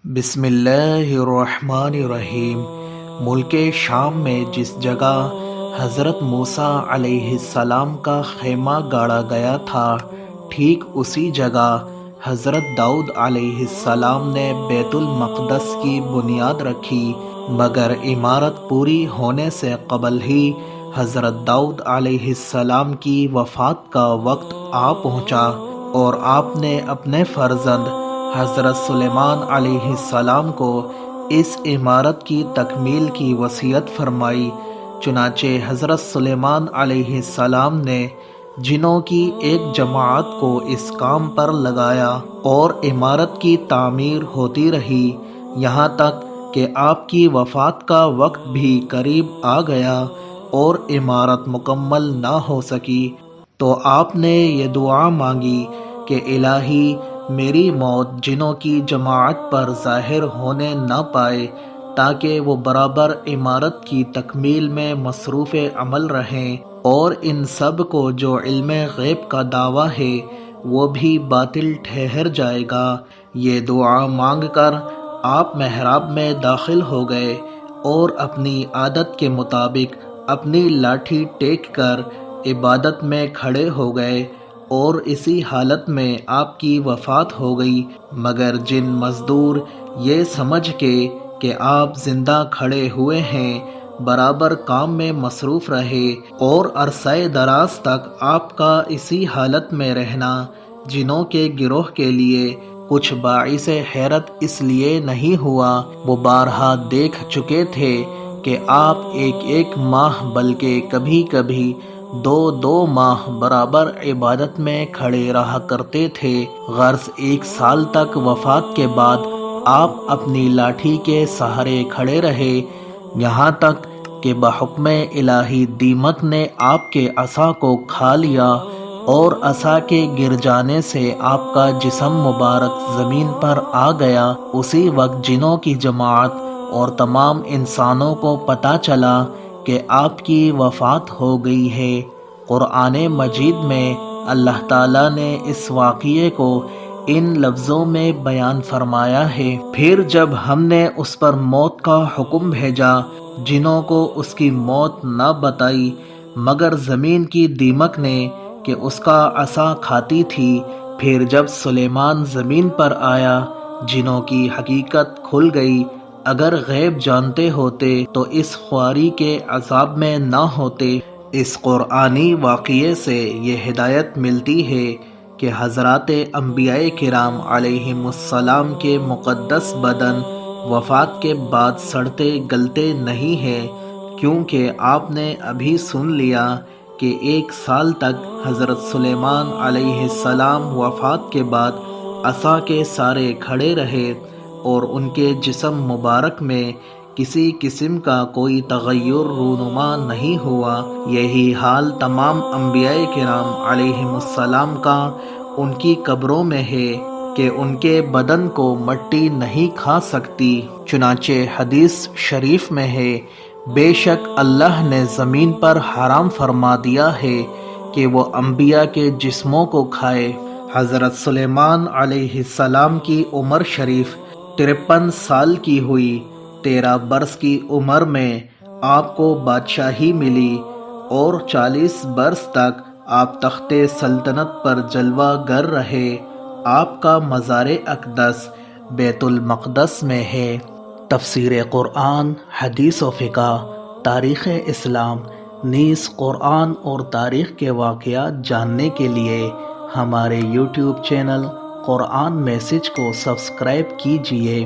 بسم اللہ الرحمن الرحیم۔ ملک شام میں جس جگہ حضرت موسیٰ علیہ السلام کا خیمہ گاڑا گیا تھا، ٹھیک اسی جگہ حضرت داؤد علیہ السلام نے بیت المقدس کی بنیاد رکھی، مگر عمارت پوری ہونے سے قبل ہی حضرت داؤد علیہ السلام کی وفات کا وقت آ پہنچا اور آپ نے اپنے فرزند حضرت سلیمان علیہ السلام کو اس عمارت کی تکمیل کی وصیت فرمائی۔ چنانچہ حضرت سلیمان علیہ السلام نے جنوں کی ایک جماعت کو اس کام پر لگایا اور عمارت کی تعمیر ہوتی رہی، یہاں تک کہ آپ کی وفات کا وقت بھی قریب آ گیا اور عمارت مکمل نہ ہو سکی، تو آپ نے یہ دعا مانگی کہ الہی میری موت جنوں کی جماعت پر ظاہر ہونے نہ پائے، تاکہ وہ برابر عمارت کی تکمیل میں مصروف عمل رہیں، اور ان سب کو جو علم غیب کا دعویٰ ہے وہ بھی باطل ٹھہر جائے گا۔ یہ دعا مانگ کر آپ محراب میں داخل ہو گئے اور اپنی عادت کے مطابق اپنی لاٹھی ٹیک کر عبادت میں کھڑے ہو گئے، اور اسی حالت میں آپ کی وفات ہو گئی، مگر جن مزدور یہ سمجھ کے کہ آپ زندہ کھڑے ہوئے ہیں برابر کام میں مصروف رہے، اور عرصہ دراز تک آپ کا اسی حالت میں رہنا جنوں کے گروہ کے لیے کچھ باعث حیرت اس لیے نہیں ہوا، وہ بارہا دیکھ چکے تھے کہ آپ ایک ماہ بلکہ کبھی کبھی دو ماہ برابر عبادت میں کھڑے رہا کرتے تھے۔ غرض 1 سال تک وفات کے بعد آپ اپنی لاٹھی کے سہارے کھڑے رہے، یہاں تک کہ بحکم الہی دیمک نے آپ کے عصا کو کھا لیا، اور عصا کے گر جانے سے آپ کا جسم مبارک زمین پر آ گیا۔ اسی وقت جنوں کی جماعت اور تمام انسانوں کو پتہ چلا کہ آپ کی وفات ہو گئی ہے۔ قرآن مجید میں اللہ تعالیٰ نے اس واقعے کو ان لفظوں میں بیان فرمایا ہے، پھر جب ہم نے اس پر موت کا حکم بھیجا، جنوں کو اس کی موت نہ بتائی مگر زمین کی دیمک نے کہ اس کا عصا کھاتی تھی۔ پھر جب سلیمان زمین پر آیا، جنوں کی حقیقت کھل گئی۔ اگر غیب جانتے ہوتے تو اس خواری کے عذاب میں نہ ہوتے۔ اس قرآنی واقعے سے یہ ہدایت ملتی ہے کہ حضرات انبیاء کرام علیہم السلام کے مقدس بدن وفات کے بعد سڑتے گلتے نہیں ہیں، کیونکہ آپ نے ابھی سن لیا کہ 1 سال تک حضرت سلیمان علیہ السلام وفات کے بعد عصا کے سارے کھڑے رہے، اور ان کے جسم مبارک میں کسی قسم کا کوئی تغیر رونما نہیں ہوا۔ یہی حال تمام انبیاء کرام علیہم السلام کا ان کی قبروں میں ہے کہ ان کے بدن کو مٹی نہیں کھا سکتی۔ چنانچہ حدیث شریف میں ہے، بے شک اللہ نے زمین پر حرام فرما دیا ہے کہ وہ انبیاء کے جسموں کو کھائے۔ حضرت سلیمان علیہ السلام کی عمر شریف 53 سال کی ہوئی۔ 13 برس کی عمر میں آپ کو بادشاہی ملی، اور 40 برس تک آپ تخت سلطنت پر جلوہ گر رہے۔ آپ کا مزار اقدس بیت المقدس میں ہے۔ تفسیر قرآن، حدیث و فقہ، تاریخ اسلام، نیز قرآن اور تاریخ کے واقعات جاننے کے لیے ہمارے YouTube چینل قرآن میسج کو سبسکرائب کیجیے۔